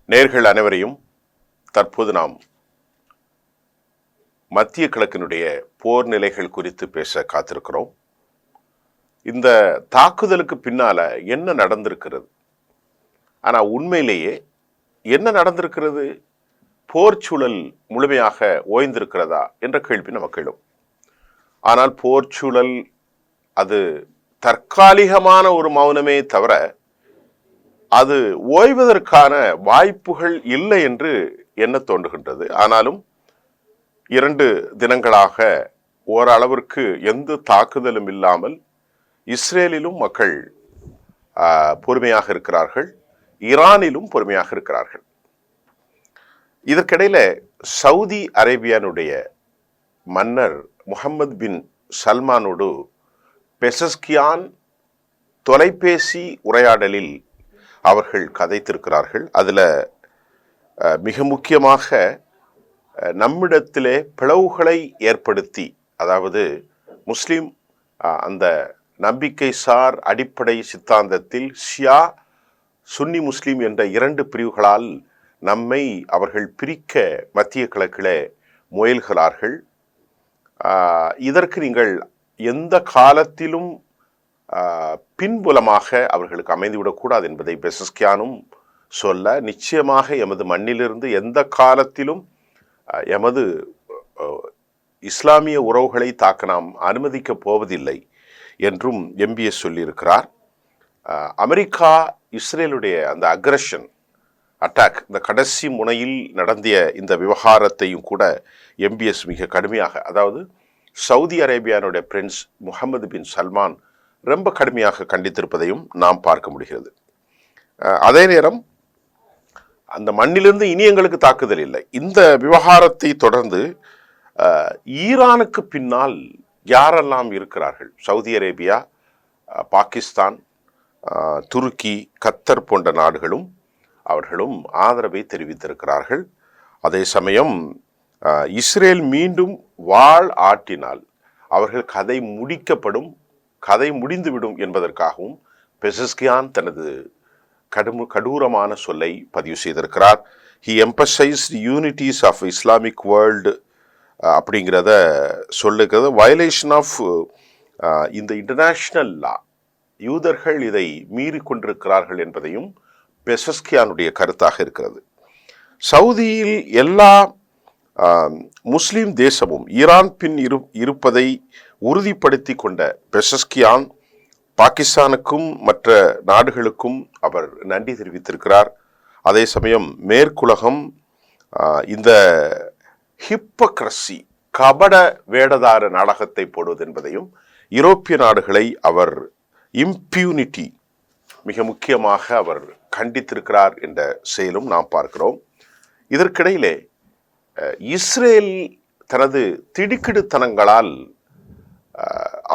நேர்கள் அனைவரையும் தற்போது நாம் மத்திய கிழக்கினுடைய போர் நிலைகள் குறித்து பேச காத்திருக்கிறோம். இந்த தாக்குதலுக்கு பின்னால என்ன நடந்திருக்கிறது? ஆனா உண்மையிலேயே என்ன நடந்திருக்கிறது? போர் சூழல் முழுமையாக ஓய்ந்திருக்கிறதா என்ற கேள்வி நமக்கு எழும். ஆனால் போர் சூழல் அது தற்காலிகமான ஒரு மௌனமே தவிர அது ஓய்வதற்கான வாய்ப்புகள் இல்லை என்று எண்ண தோன்றுகின்றது. ஆனாலும் 2 தினங்களாக ஓரளவிற்கு எந்த தாக்குதலும் இல்லாமல் இஸ்ரேலிலும் மக்கள் பொறுமையாக இருக்கிறார்கள், ஈரானிலும் பொறுமையாக இருக்கிறார்கள். இதற்கிடையில சவுதி அரேபியானுடைய மன்னர் முகமது பின் சல்மானோடு பெசஸ்கியான் தொலைபேசி உரையாடலில் அவர்கள் கதைத்திருக்கிறார்கள். அதில் மிக முக்கியமாக நம்மிடத்திலே பிளவுகளை ஏற்படுத்தி, அதாவது முஸ்லிம் அந்த நம்பிக்கை சார் அடிப்படை சித்தாந்தத்தில் ஷியா சுன்னி முஸ்லிம் என்ற 2 பிரிவுகளால் நம்மை அவர்கள் பிரிக்க மத்திய கிழக்கிலே முயல்கிறார்கள். இதற்கு நீங்கள் எந்த காலத்திலும் பின்புலமாக அவர்களுக்கு அமைந்துவிடக்கூடாது என்பதை பெசஸ்கியானும் சொல்ல, நிச்சயமாக எமது மண்ணிலிருந்து எந்த காலத்திலும் எமது இஸ்லாமிய உறவுகளை தாக்க நாம் அனுமதிக்கப் போவதில்லை என்றும் எம்பிஎஸ் சொல்லியிருக்கிறார். அமெரிக்கா இஸ்ரேலுடைய அந்த அக்ரஷன் அட்டாக், இந்த கடைசி முனையில் நடந்திய இந்த விவகாரத்தையும் கூட எம்பிஎஸ் மிக கடுமையாக, அதாவது சவுதி அரேபியானுடைய பிரின்ஸ் முகமது பின் சல்மான் ரொம்ப கடுமையாக கண்டித்திருப்பதையும் நாம் பார்க்க முடிகிறது. அதே நேரம் அந்த மண்ணிலிருந்து இனி எங்களுக்கு தாக்குதல் இல்லை. இந்த விவகாரத்தை தொடர்ந்து ஈரானுக்கு பின்னால் யாரெல்லாம் இருக்கிறார்கள்? சவுதி அரேபியா, பாகிஸ்தான், துருக்கி, கத்தர் போன்ற நாடுகளும் அவர்களும் ஆதரவை தெரிவித்திருக்கிறார்கள். அதே சமயம் இஸ்ரேல் மீண்டும் வாள் ஆட்டினால் அவர்கள் கதை முடிந்துவிடும் என்பதற்காகவும் பெசஸ்கியான் தனது கடூரமான சொல்லை பதிவு செய்திருக்கிறார். He emphasized unities of Islamic world அப்படிங்கிறத சொல்லுகிறது. வயலேஷன் ஆஃப் இந்த இன்டர்நேஷ்னல் லா, யூதர்கள் இதை மீறி கொண்டிருக்கிறார்கள் என்பதையும் பெசஸ்கியானுடைய கருத்தாக இருக்கிறது. சவுதியில் எல்லா முஸ்லிம் தேசமும் ஈரான் பின் இருப்பதை உறுதிப்படுத்தி கொண்ட பெசஸ்கியான் பாகிஸ்தானுக்கும் மற்ற நாடுகளுக்கும் அவர் நன்றி தெரிவித்திருக்கிறார். அதே சமயம் மேற்குலகம் இந்த ஹிப்போக்ரசி, கபட வேடதார நாடகத்தை போடுவது என்பதையும், யூரோப்பிய நாடுகளை அவர் இம்பியூனிட்டி மிக முக்கியமாக அவர் கண்டித்திருக்கிறார் என்ற செயலும் நாம் பார்க்கிறோம். இதற்கிடையிலே இஸ்ரேல் தனது திடுக்கிடுத்தனங்களால்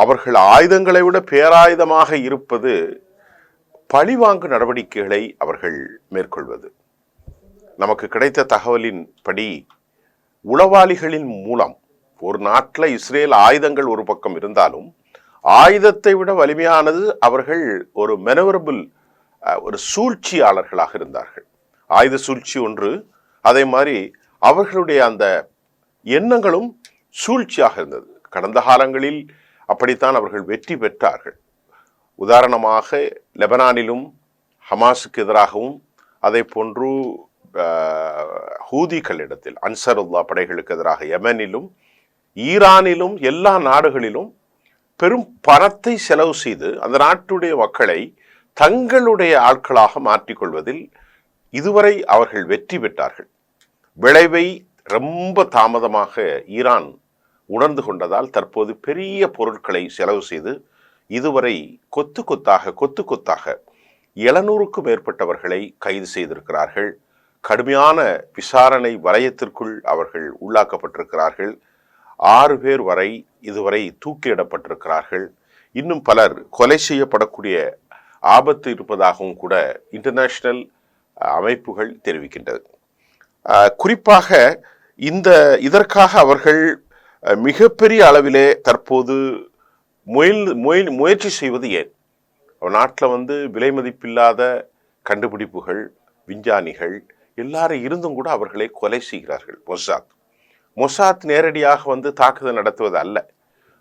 அவர்கள் ஆயுதங்களை விட பேராயுதமாக இருப்பது பழிவாங்கு நடவடிக்கைகளை அவர்கள் மேற்கொள்வது. நமக்கு கிடைத்த தகவலின் படி உளவாளிகளின் மூலம் ஒரு நாட்டில் இஸ்ரேல் ஆயுதங்கள் ஒரு பக்கம் இருந்தாலும் ஆயுதத்தை விட வலிமையானது அவர்கள் ஒரு மெனவரபிள் ஒரு சூழ்ச்சியாளர்களாக இருந்தார்கள். ஆயுத சூழ்ச்சி ஒன்று, அதே மாதிரி அவர்களுடைய அந்த எண்ணங்களும் சூழ்ச்சியாக இருந்தது. கடந்த காலங்களில் அப்படித்தான் அவர்கள் வெற்றி பெற்றார்கள். உதாரணமாக லெபனானிலும் ஹமாஸுக்கு எதிராகவும், அதே போன்று ஹூதிகளிடத்தில் அன்சருல்லா படைகளுக்கு எதிராக யெமனிலும் ஈரானிலும் எல்லா நாடுகளிலும் பெரும் பணத்தை செலவு செய்து அந்த நாட்டுடைய மக்களை தங்களுடைய ஆட்களாக மாற்றிக்கொள்வதில் இதுவரை அவர்கள் வெற்றி பெற்றார்கள். விளைவை ரொம்ப தாமதமாக ஈரான் உணர்ந்து கொண்டதால் தற்போது பெரிய பொருட்களை செலவு செய்து இதுவரை கொத்து கொத்தாக 700க்கும் மேற்பட்டவர்களை கைது செய்திருக்கிறார்கள். கடுமையான விசாரணை வலயத்திற்குள் அவர்கள் உள்ளாக்கப்பட்டிருக்கிறார்கள். 6 பேர் வரை இதுவரை தூக்கிலிடப்பட்டிருக்கிறார்கள். இன்னும் பலர் கொலை செய்யப்படக்கூடிய ஆபத்து இருப்பதாகவும் கூட இன்டர்நேஷனல் அமைப்புகள் தெரிவிக்கின்றது. குறிப்பாக இதற்காக அவர்கள் மிகப்பெரிய அளவிலே தற்போது முயற்சி செய்வது ஏன்? நாட்டில் விலை மதிப்பில்லாத கண்டுபிடிப்புகள், விஞ்ஞானிகள், எல்லாரும் இருந்தும் கூட அவர்களை கொலை செய்கிறார்கள். மொசாத் நேரடியாக வந்து தாக்குதல் நடத்துவது அல்ல.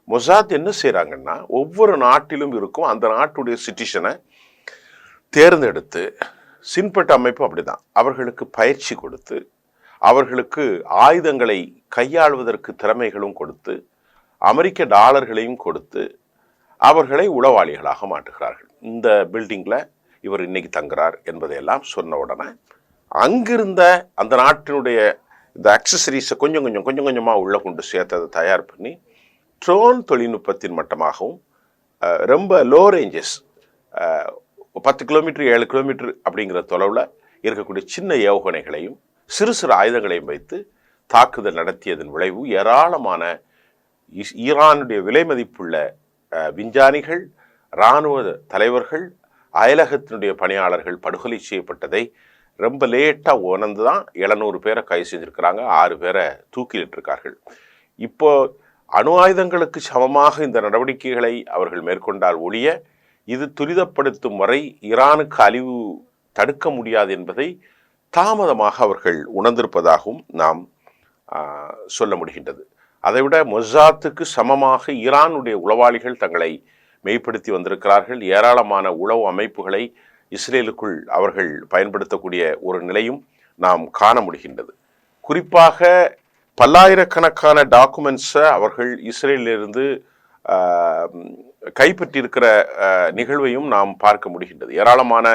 மொசாத் என்ன செய்கிறாங்கன்னா, ஒவ்வொரு நாட்டிலும் இருக்கும் அந்த நாட்டுடைய சிட்டிசனை தேர்ந்தெடுத்து, சின்பட் அமைப்பு அப்படிதான், அவர்களுக்கு பயிற்சி கொடுத்து, அவர்களுக்கு ஆயுதங்களை கையாளுவதற்கு திறமைகளும் கொடுத்து, அமெரிக்க டாலர்களையும் கொடுத்து அவர்களை உளவாளிகளாக மாற்றுகிறார்கள். இந்த பில்டிங்கில் இவர் இன்னைக்கு தங்குறார் என்பதையெல்லாம் சொன்ன உடனே அங்கிருந்த அந்த நாட்டினுடைய இந்த அக்சசரிஸை கொஞ்சம் கொஞ்சமாக உள்ள கொண்டு சேர்த்ததை தயார் பண்ணி ட்ரோன் தொழில்நுட்பத்தின் மட்டமாகவும் ரொம்ப லோ ரேஞ்சஸ் 10 கிலோமீட்டர் 7 கிலோமீட்டர் அப்படிங்கிற தொலைவில் இருக்கக்கூடிய சின்ன ஏவுகணைகளையும் சிறு சிறு ஆயுதங்களையும் வைத்து தாக்குதல் நடத்தியதன் விளைவு ஏராளமான ஈரானுடைய விலை மதிப்புள்ள விஞ்ஞானிகள், இராணுவ தலைவர்கள், அயலகத்தினுடைய பணியாளர்கள் படுகொலை செய்யப்பட்டதை ரொம்ப லேட்டாக உணர்ந்து தான் 700 பேரை கைது செஞ்சுருக்கிறாங்க, 6 பேரை தூக்கிலிட்டிருக்கார்கள். இப்போ அணு ஆயுதங்களுக்கு சமமாக இந்த நடவடிக்கைகளை அவர்கள் மேற்கொண்டால் ஒழிய இது துரிதப்படுத்தும் வரை ஈரானுக்கு அழிவு தடுக்க முடியாது என்பதை தாமதமாக அவர்கள் உணர்ந்திருப்பதாகவும் நாம் சொல்ல முடிகின்றது. அதைவிட மொசாத்துக்கு சமமாக ஈரானுடைய உளவாளிகள் தங்களை மெய்ப்படுத்தி வந்திருக்கிறார்கள். ஏராளமான உளவு அமைப்புகளை இஸ்ரேலுக்குள் அவர்கள் பயன்படுத்தக்கூடிய ஒரு நிலையும் நாம் காண முடிகின்றது. குறிப்பாக பல்லாயிரக்கணக்கான டாக்குமெண்ட்ஸை அவர்கள் இஸ்ரேலிலிருந்து கைப்பற்றியிருக்கிற நிகழ்வையும் நாம் பார்க்க முடிகின்றது. ஏராளமான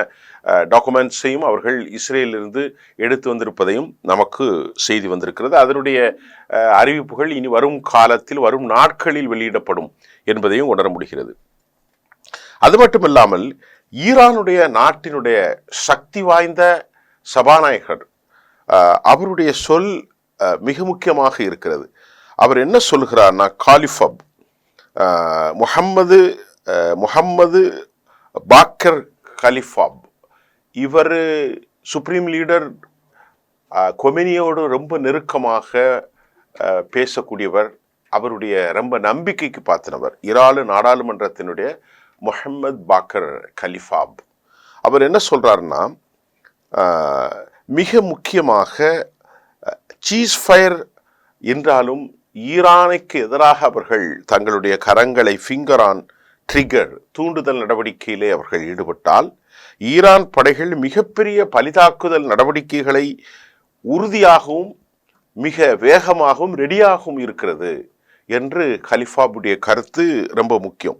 டாக்குமெண்ட்ஸையும் அவர்கள் இஸ்ரேலிலிருந்து எடுத்து வந்திருப்பதையும் நமக்கு செய்தி வந்திருக்கிறது. அதனுடைய அறிவிப்புகள் இனி வரும் காலத்தில், வரும் நாட்களில் வெளியிடப்படும் என்பதையும் உணர முடிகிறது. அது மட்டுமில்லாமல் ஈரானுடைய நாட்டினுடைய சக்தி வாய்ந்த சபாநாயகர், அவருடைய சொல் மிக முக்கியமாக இருக்கிறது. அவர் என்ன சொல்கிறார்னா, காலிஃபப் முஹம்மது பாக்கர் கலிஃபாப், இவர் சுப்ரீம் லீடர் கொமெனியோடு ரொம்ப நெருக்கமாக பேசக்கூடியவர், அவருடைய ரொம்ப நம்பிக்கைக்கு பாத்தினவர் ஈரான் நாடாளுமன்றத்தினுடைய முஹம்மது பாக்கர் கலிஃபாப். அவர் என்ன சொல்றாருன்னா, மிக முக்கியமாக சீஸ் ஃபயர் என்றாலும் ஈரானுக்கு எதிராக அவர்கள் தங்களுடைய கரங்களை ஃபிங்கர் ஆன் ட்ரிகர், தூண்டுதல் நடவடிக்கையிலே அவர்கள் ஈடுபட்டால் ஈரான் படைகள் மிகப்பெரிய பலிதாக்குதல் நடவடிக்கைகளை உறுதியாகவும் மிக வேகமாகவும் ரெடியாகவும் இருக்கிறது என்று கலிஃபாபுடைய கருத்து ரொம்ப முக்கியம்.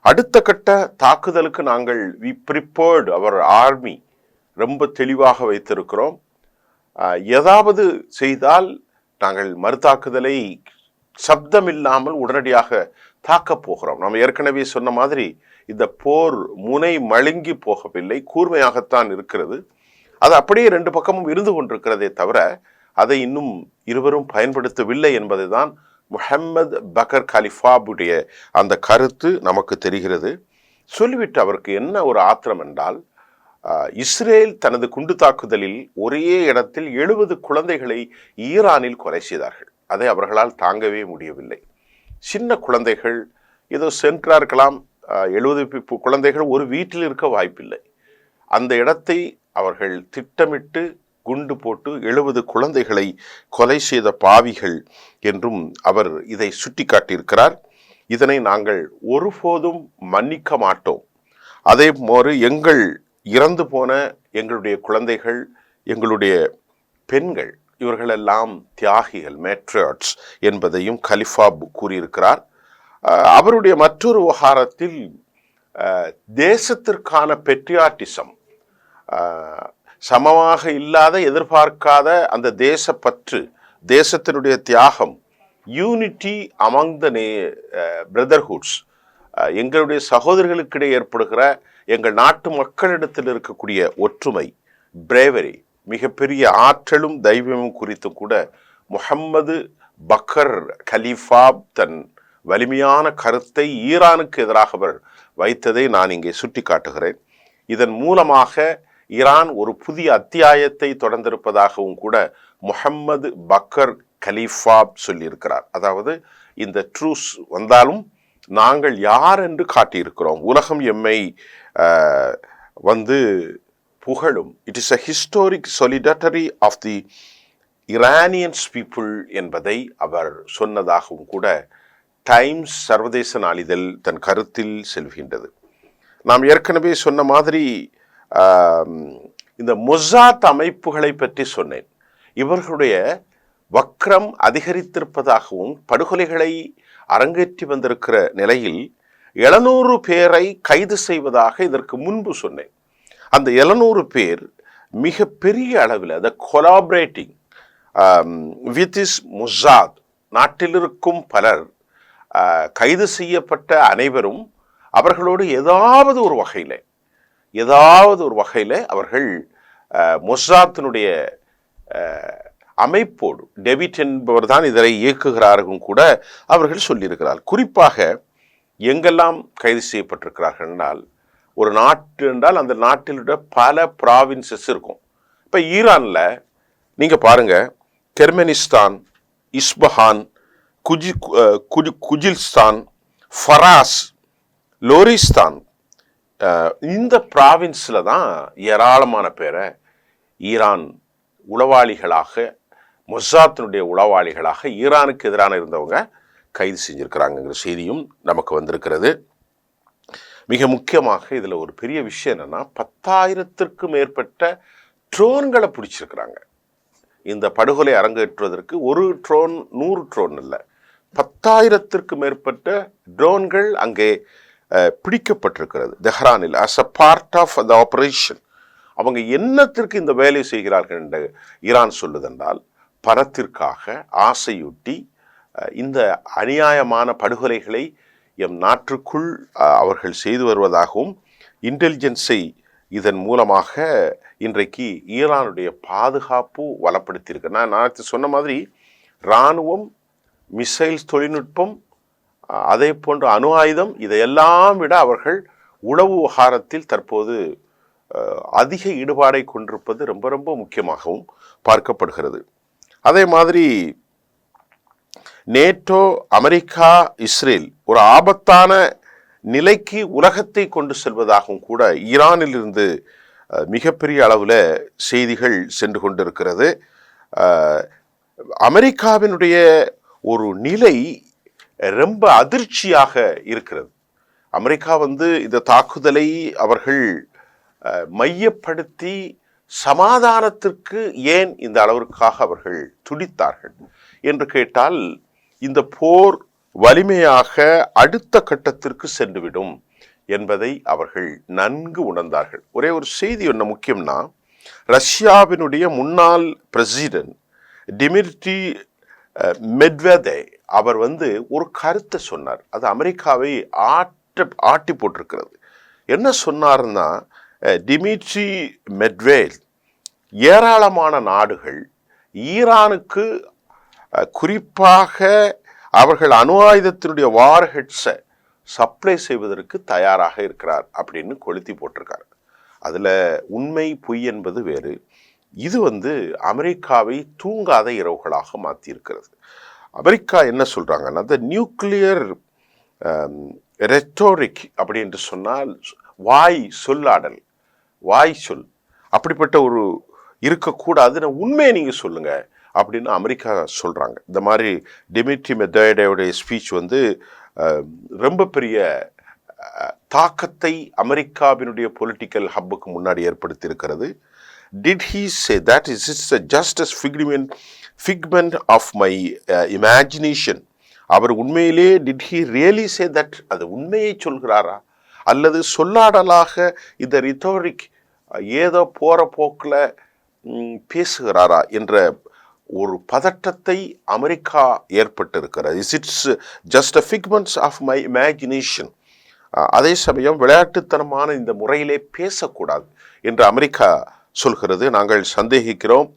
அடுத்த கட்ட தாக்குதலுக்கு நாங்கள் வி ப்ரிப்பேர்டு அவர் ஆர்மி, ரொம்ப தெளிவாக வைத்திருக்கிறோம். ஏதாவது செய்தால் நாங்கள் மறுதாக்குதலை சப்தமில்லாமல் உடனடியாக தாக்கப் போகிறோம். நாம் ஏற்கனவே சொன்ன மாதிரி இந்த போர் முனை மழுங்கி போகவில்லை, கூர்மையாகத்தான் இருக்கிறது. அது அப்படியே 2 பக்கமும் இருந்து கொண்டிருக்கிறதே தவிர அதை இன்னும் இருவரும் பயன்படுத்தவில்லை என்பதை தான் முஹம்மது பக்கர் கலிஃபாபுடைய அந்த கருத்து நமக்கு தெரிகிறது. சொல்லிவிட்டு அவருக்கு என்ன ஒரு ஆத்திரம் என்றால், இஸ்ரேல் தனது குண்டு தாக்குதலில் ஒரே இடத்தில் 70 குழந்தைகளை ஈரானில் கொலை செய்தார்கள். அதை அவர்களால் தாங்கவே முடியவில்லை. சின்ன குழந்தைகள் ஏதோ சென்டரா இருக்கலாம், 70 குழந்தைகள் ஒரு வீட்டில் இருக்க வாய்ப்பில்லை. அந்த இடத்தை அவர்கள் திட்டமிட்டு குண்டு போட்டு 70 குழந்தைகளை கொலை செய்த பாவிகள் என்றும் அவர் இதை சுட்டி காட்டியிருக்கிறார். இதனை நாங்கள் ஒருபோதும் மன்னிக்க மாட்டோம். அதே போல எங்கள் இறந்து போன எங்களுடைய குழந்தைகள், எங்களுடைய பெண்கள், இவர்களெல்லாம் தியாகிகள், மேட்ரியாட்ஸ் என்பதையும் கலிஃபாப் கூறியிருக்கிறார். அவருடைய மற்றொரு விவகாரத்தில் தேசத்திற்கான பெட்ரியாட்டிசம், சமமாக இல்லாத, எதிர்பார்க்காத அந்த தேசப்பற்று, தேசத்தினுடைய தியாகம், யூனிட்டி அமங் த பிரதர்ஹுட்ஸ், எங்களுடைய சகோதரர்களுக்கிடையே ஏற்படுகிற எங்கள் நாட்டு மக்களிடத்தில் இருக்கக்கூடிய ஒற்றுமை, பிரேவரி, மிகப்பெரிய ஆற்றலும் தைரியமும் குறித்து கூட முஹம்மது பக்கர் கலிஃபாப் தன் வலிமையான கருத்தை ஈரானுக்கு எதிராக அவர் வைத்ததை நான் இங்கே சுட்டி காட்டுகிறேன். இதன் மூலமாக ஈரான் ஒரு புதிய அத்தியாயத்தை தொடர்ந்திருப்பதாகவும் கூட முஹம்மது பக்கர் கலிஃபாப் சொல்லியிருக்கிறார். அதாவது இந்த ட்ரூஸ் வந்தாலும் நாங்கள் யார் என்று காட்டியிருக்கிறோம், உலகம் எம்மை புகழும். It is a historic solidarity of the Iranians people என்பதை அவர் சொன்னதாகவும் கூட டைம்ஸ் சர்வதேச நாளிதழ் தன் கருத்தில் செல்கின்றது. நாம் ஏற்கனவே சொன்ன மாதிரி இந்த மொசாத் அமைப்புகளை பற்றி சொன்னேன். இவர்களுடைய வக்ரம் அதிகரித்திருப்பதாகவும் படுகொலைகளை அரங்கேற்றி வந்திருக்கிற நிலையில் 700 பேரை கைது செய்வதாக இதற்கு முன்பு சொன்னேன். அந்த 700 பேர் மிக பெரிய அளவில் அதை கொலாபரேட்டிங் வித் இஸ் மொசாத், நாட்டில் இருக்கும் பலர் கைது செய்யப்பட்ட அனைவரும் அவர்களோடு ஏதாவது ஒரு வகையில் அவர்கள் மொசாத்தினுடைய அமைப்போடு, டேவிட் என்பவர் தான் இதனை இயக்குகிறார்கள் கூட அவர்கள் சொல்லியிருக்கிறார். குறிப்பாக எங்கெல்லாம் கைது செய்யப்பட்டிருக்கிறார்கள் என்றால், ஒரு நாட்டு என்றால் அந்த நாட்டிலுடைய பல ப்ராவின்சஸ் இருக்கும். இப்போ ஈரானில் நீங்கள் பாருங்கள், கெர்மெனிஸ்தான், இஸ்பஹான், குஜில்ஸ்தான், ஃபராஸ், லோரிஸ்தான், இந்த ப்ராவின்ஸில் தான் ஏராளமான பேரை ஈரான் உளவாளிகளாக, மொசாத்தினுடைய உளவாளிகளாக ஈரானுக்கு எதிரான இருந்தவங்க கைது செஞ்சிருக்கிறாங்கிற செய்தியும் நமக்கு வந்திருக்கிறது. மிக முக்கியமாக இதில் ஒரு பெரிய விஷயம் என்னன்னா, 10,000க்கும் மேற்பட்ட ட்ரோன்களை பிடிச்சிருக்கிறாங்க. இந்த படுகொலை அரங்கேற்றுவதற்கு ஒரு ட்ரோன் 100 ட்ரோன் இல்லை, 10,000க்கும் மேற்பட்ட ட்ரோன்கள் அங்கே பிடிக்கப்பட்டிருக்கிறது தெஹ்ரானில் as a part of the operation. அவங்க என்னத்திற்கு இந்த வேலை செய்கிறார்கள் என்று ஈரான் சொல்லுதென்றால், பணத்திற்காக ஆசையூட்டி இந்த அநியாயமான படுகொலைகளை எம் நாட்டுக்குள் அவர்கள் செய்து வருவதாகவும், இன்டெலிஜென்ஸை இதன் மூலமாக இன்றைக்கு ஈரானுடைய பாதுகாப்பு வளப்படுத்தியிருக்கு. நான் சொன்ன மாதிரி இராணுவம், மிசைல்ஸ் தொழில்நுட்பம், அதே போன்ற அணு ஆயுதம், இதையெல்லாம் விட அவர்கள் உளவு விவகாரத்தில் தற்போது அதிக ஈடுபாடை கொண்டிருப்பது ரொம்ப ரொம்ப முக்கியமாகவும் பார்க்கப்படுகிறது. அதே மாதிரி நேட்டோ, அமெரிக்கா, இஸ்ரேல் ஒரு ஆபத்தான நிலைக்கு உலகத்தை கொண்டு செல்வதாகவும் கூட ஈரானில் இருந்து மிகப்பெரிய அளவில் செய்திகள் சென்று கொண்டிருக்கிறது. அமெரிக்காவினுடைய ஒரு நிலை ரொம்ப அதிர்ச்சியாக இருக்கிறது. அமெரிக்கா இந்த தாக்குதலை அவர்கள் மையப்படுத்தி சமாதானத்திற்கு ஏன் இந்த அளவிற்காக அவர்கள் துடித்தார்கள் என்று கேட்டால், இந்த போர் வலிமையாக அடுத்த கட்டத்திற்கு சென்றுவிடும் என்பதை அவர்கள் நன்கு உணர்ந்தார்கள். ஒரே ஒரு செய்தி என்ன முக்கியம்னா, ரஷ்யாவினுடைய முன்னாள் பிரசிடென்ட் டிமிட்ரி மெட்வெதேவ் அவர் ஒரு கருத்தை சொன்னார். அது அமெரிக்காவை ஆட்டி போட்டிருக்கிறது. என்ன சொன்னார்னா, டிமிட்ரி மெட்வெடேவ் ஏராளமான நாடுகள் ஈரானுக்கு குறிப்பாக அவர்கள் அணு ஆயுதத்தினுடைய வார்ஹெட்ஸை சப்ளை செய்வதற்கு தயாராக இருக்கிறார் அப்படின்னு கொளுத்தி போட்டிருக்கார். அதில் உண்மை பொய் என்பது வேறு. இது அமெரிக்காவை தூங்காத இரவுகளாக மாற்றியிருக்கிறது. அமெரிக்கா என்ன சொல்கிறாங்கன்னா, அந்த நியூக்ளியர் ரெட்டோரிக் அப்படி என்று சொன்னால் வாய் சொல்லாடல், வாய் சொல், அப்படிப்பட்ட ஒரு இருக்கக்கூடாதுன்னு உண்மையை நீங்கள் சொல்லுங்கள் அப்படின்னு அமெரிக்கா சொல்கிறாங்க. இந்த மாதிரி டிமிட்ரி மெட்வெடேவோடைய ஸ்பீச் ரொம்ப பெரிய தாக்கத்தை அமெரிக்காவினுடைய பொலிட்டிக்கல் ஹப்புக்கு முன்னாடி ஏற்படுத்தி இருக்கிறது. Did he say that is just a figment of my imagination? அவர் உண்மையிலே did he really say that? அது உண்மையை சொல்கிறாரா அல்லது சொல்லாடலாக இந்த ரிட்டோரிக் ஏதோ போற போக்கில் பேசுகிறாரா என்ற ஒரு பதட்டத்தை அமெரிக்கா ஏற்பட்டிருக்கிறது. It's just a figments of my imagination. அதே சமயம் விளையாட்டுத்தனமான இந்த முறையிலே பேசக்கூடாது என்று அமெரிக்கா சொல்கிறது. நாங்கள் சந்தேகிக்கிறோம்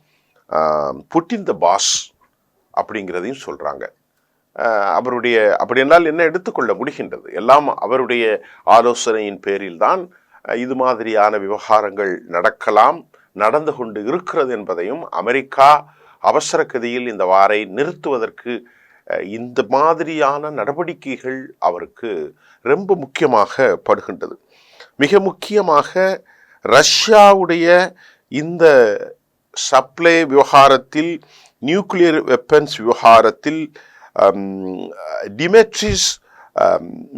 புட்டின் த பாஸ் அப்படிங்கிறதையும் சொல்கிறாங்க. அவருடைய அப்படி என்றால் என்ன எடுத்துக்கொள்ள முடிகின்றது? எல்லாம் அவருடைய ஆலோசனையின் பேரில் தான் இது மாதிரியான விவகாரங்கள் நடந்து கொண்டு இருக்கிறது என்பதையும் அமெரிக்கா அவசர கதியில் இந்த வாரை நிறுத்துவதற்கு இந்த மாதிரியான நடவடிக்கைகள் அவருக்கு ரொம்ப முக்கியமாக படுகின்றது. மிக முக்கியமாக ரஷ்யாவுடைய இந்த சப்ளை விவகாரத்தில், நியூக்ளியர் வெப்பன்ஸ் விவகாரத்தில் டிமெட்ரிஸ்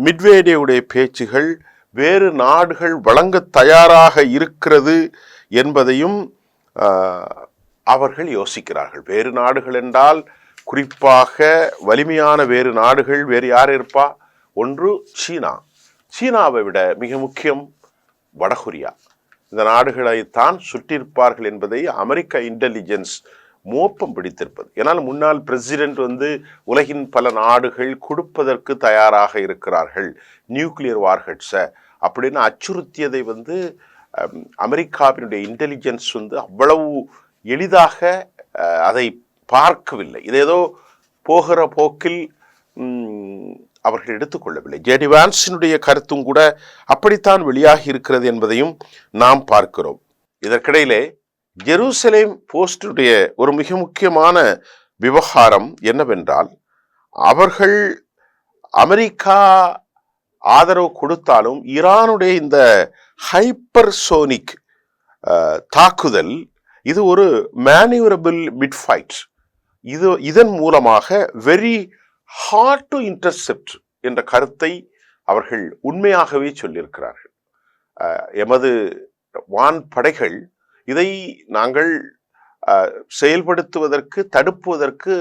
மிட்வேடேவுடைய பேச்சுகள் வேறு நாடுகள் வழங்க தயாராக இருக்கிறது என்பதையும் அவர்கள் யோசிக்கிறார்கள். வேறு நாடுகள் என்றால் குறிப்பாக வலிமையான வேறு நாடுகள் வேறு யார் இருப்பா? ஒன்று சீனா, சீனாவை விட மிக முக்கியம் வடகொரியா. இந்த நாடுகளைத்தான் சுற்றியிருப்பார்கள் என்பதை அமெரிக்க இன்டெலிஜென்ஸ் மோப்பம் பிடித்திருப்பது. ஏன்னால் முன்னாள் பிரசிடென்ட் உலகின் பல நாடுகள் கொடுப்பதற்கு தயாராக இருக்கிறார்கள் நியூக்ளியர் வார்ஹெட்ஸை அப்படின்னு அச்சுறுத்தியதை அமெரிக்காவினுடைய இன்டெலிஜென்ஸ் அவ்வளவு எளிதாக அதை பார்க்கவில்லை. இது ஏதோ போகிற போக்கில் அவர்கள் எடுத்துக்கொள்ளவில்லை. ஜேடி வான்ஸினுடைய கருத்தும் கூட அப்படித்தான் வெளியாகி இருக்கிறது என்பதையும் நாம் பார்க்கிறோம். இதற்கிடையிலே ஜெருசலேம் போஸ்டுடைய ஒரு மிக முக்கியமான விவகாரம் என்னவென்றால், அவர்கள் அமெரிக்கா ஆதரவு கொடுத்தாலும் ஈரானுடைய இந்த ஹைப்பர்சோனிக் தாக்குதல் இது ஒரு மேனியூரபிள் மிட் ஃபைட். இதன் மூலமாக வெரி ஹார்ட் டு இன்டர்செப்ட் என்ற கருத்தை அவர்கள் உண்மையாகவே சொல்லியிருக்கிறார்கள். எமது வான் படைகள் இதை நாங்கள் செயல்படுத்துவதற்கு, தடுப்புவதற்கு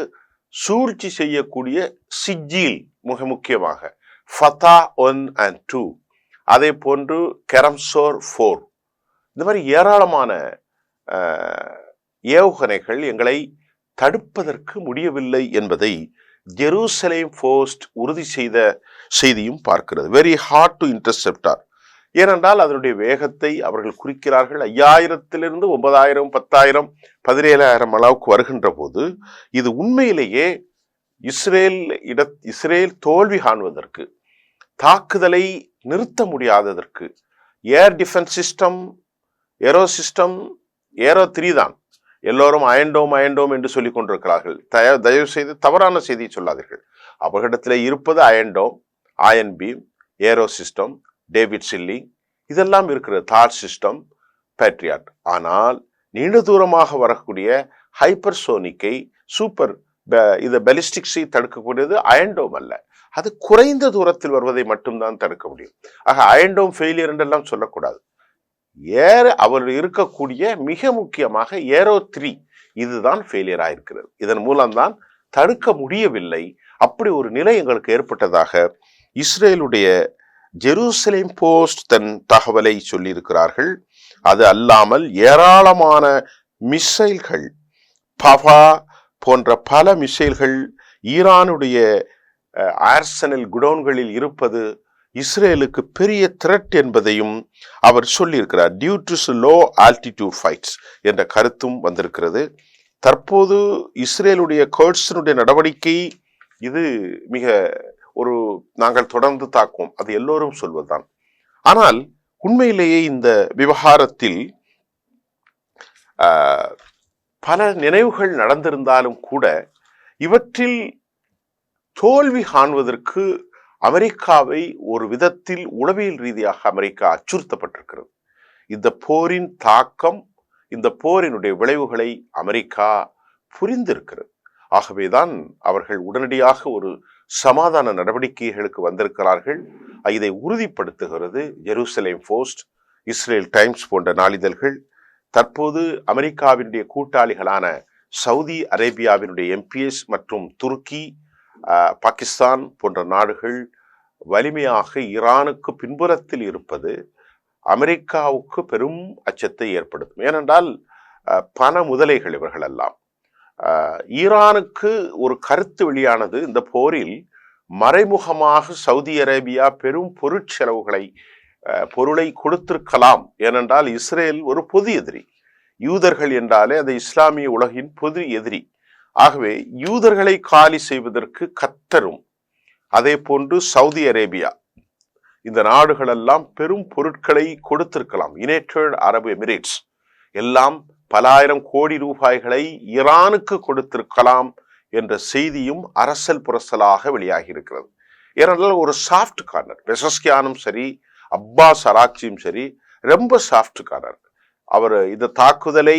சூழ்ச்சி செய்யக்கூடிய சிஜில், மிக முக்கியமாக ஃபதா 1 and 2, அதே போன்று கெரம்சோர் 4, இந்த மாதிரி ஏராளமான ஏவுகணைகள் எங்களை தடுப்பதற்கு முடியவில்லை என்பதை ஜெருசலேம் போஸ்ட் உறுதி செய்த செய்தியும் பார்க்கிறது. Very hard to interceptor. ஏனென்றால் அதனுடைய வேகத்தை அவர்கள் குறிக்கிறார்கள். 5000 9000 10,000 17,000 அளவுக்கு வருகின்ற போது இது உண்மையிலேயே இஸ்ரேல் தோல்வி காணுவதற்கு, தாக்குதலை நிறுத்த முடியாததற்கு, air defence system, aero system, aero 3 தான். எல்லோரும் அயன்டோம் என்று சொல்லிக் கொண்டிருக்கிறார்கள். தயவு செய்து தவறான செய்தியை சொல்லாதீர்கள். அவர்களிடத்தில் இருப்பது iron dome, iron beam, arrow system, David sling, இதெல்லாம் இருக்கிறது, தார் சிஸ்டம், பேட்ரியாட். ஆனால் நீண்ட தூரமாக வரக்கூடிய ஹைப்பர்சோனிக்கை, சூப்பர் இது பெலிஸ்டிக்ஸை தடுக்கக்கூடியது அயன்டோம் அல்ல. அது குறைந்த தூரத்தில் வருவதை மட்டும்தான் தடுக்க முடியும். ஆக அயன்டோம் ஃபெயிலியர் என்றெல்லாம் சொல்லக்கூடாது. அவர் இருக்கக்கூடிய மிக முக்கியமாக ஏரோ 3 இதுதான் ஃபெயிலியர் ஆயிருக்கிறது. இதன் மூலம்தான் தடுக்க முடியவில்லை. அப்படி ஒரு நிலை எங்களுக்கு ஏற்பட்டதாக இஸ்ரேலுடைய ஜெருசலேம் போஸ்ட் தன் தகவலை சொல்லியிருக்கிறார்கள். அது அல்லாமல் ஏராளமான மிசைல்கள், பவா போன்ற பல மிசைல்கள் ஈரானுடைய ஆர்சனல் குடோன்களில் இருப்பது இஸ்ரேலுக்கு பெரிய த்ரெட் என்பதையும் அவர் சொல்லியிருக்கிறார். Due to low altitude fights என்ற கருத்தும் வந்திருக்கிறது. தற்போது இஸ்ரேலுடைய கர்ட்ஸினுடைய நடவடிக்கை இது மிக நாங்கள் தொடர்ந்து தாக்குவோம், அது எல்லோரும் சொல்வதுதான். ஆனால் உண்மையிலேயே இந்த விவகாரத்தில் பல நினைவுகள் நடந்திருந்தாலும் கூட இவற்றில் தோல்வி காண்பதற்கு அமெரிக்காவை ஒரு விதத்தில் உளவியல் ரீதியாக அமெரிக்கா அச்சுறுத்தப்பட்டிருக்கிறது. இந்த போரின் தாக்கம், இந்த போரினுடைய விளைவுகளை அமெரிக்கா புரிந்திருக்கிறது. ஆகவேதான் அவர்கள் உடனடியாக ஒரு சமாதான நடவடிக்கைகளுக்கு வந்திருக்கிறார்கள். இதை உறுதிப்படுத்துகிறது ஜெருசலேம் போஸ்ட், இஸ்ரேல் டைம்ஸ் போன்ற நாளிதழ்கள். தற்போது அமெரிக்காவினுடைய கூட்டாளிகளான சவுதி அரேபியாவினுடைய எம்பிஎஸ் மற்றும் துருக்கி, பாகிஸ்தான் போன்ற நாடுகள் வலிமையாக ஈரானுக்கு பின்புறத்தில் இருப்பது அமெரிக்காவுக்கு பெரும் அச்சத்தை ஏற்படுத்தும். ஏனென்றால் பண முதலைகள் இவர்கள் எல்லாம். ஈரானுக்கு ஒரு கருத்து வெளியானது, இந்த போரில் மறைமுகமாக சவுதி அரேபியா பெரும் பொருளை கொடுத்திருக்கலாம். ஏனென்றால் இஸ்ரேல் ஒரு பொது எதிரி. யூதர்கள் என்றாலே அது இஸ்லாமிய உலகின் பொது எதிரி. ஆகவே யூதர்களை காலி செய்வதற்கு கத்தரும், அதே போன்று சவுதி அரேபியா, இந்த நாடுகளெல்லாம் பெரும் பொருட்களை கொடுத்திருக்கலாம். யுனைடெட் அரபு எமிரேட்ஸ் எல்லாம் பல ஆயிரம் கோடி ரூபாய்களை ஈரானுக்கு கொடுத்திருக்கலாம் என்ற செய்தியும் அரசல் புரசலாக வெளியாகி இருக்கிறது. ஏனென்றால் ஒரு சாஃப்ட் கார்னர், பெசஸ்கியானும் சரி, அப்பாஸ் அராக்சியும் சரி, ரொம்ப சாஃப்ட்காரர். அவர் இந்த தாக்குதலை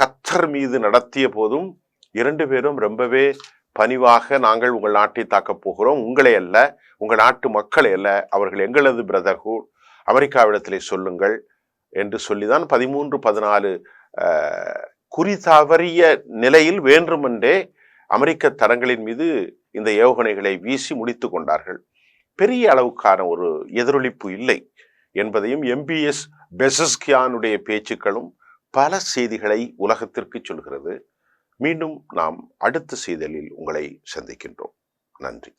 கத்தர் மீது நடத்திய போதும் 2 பேரும் ரொம்பவே பணிவாக, நாங்கள் உங்கள் நாட்டை தாக்கப் போகிறோம், உங்களை அல்ல, உங்கள் நாட்டு மக்களை அல்ல, அவர்கள் எங்களது பிரதர்ஹுட், அமெரிக்காவிடத்திலே சொல்லுங்கள் என்று சொல்லிதான் 13-14 குறி தவறிய நிலையில் வேண்டுமென்றே அமெரிக்க தளங்களின் மீது இந்த ஏவுகணைகளை வீசி முடித்து கொண்டார்கள். பெரிய அளவுக்கான ஒரு எதிரொலிப்பு இல்லை என்பதையும் MBS பெசஸ்கியானுடைய பேச்சுக்களும் பல செய்திகளை உலகத்திற்கு சொல்கிறது. மீண்டும் நாம் அடுத்த செய்திகளில் உங்களை சந்திக்கின்றோம். நன்றி.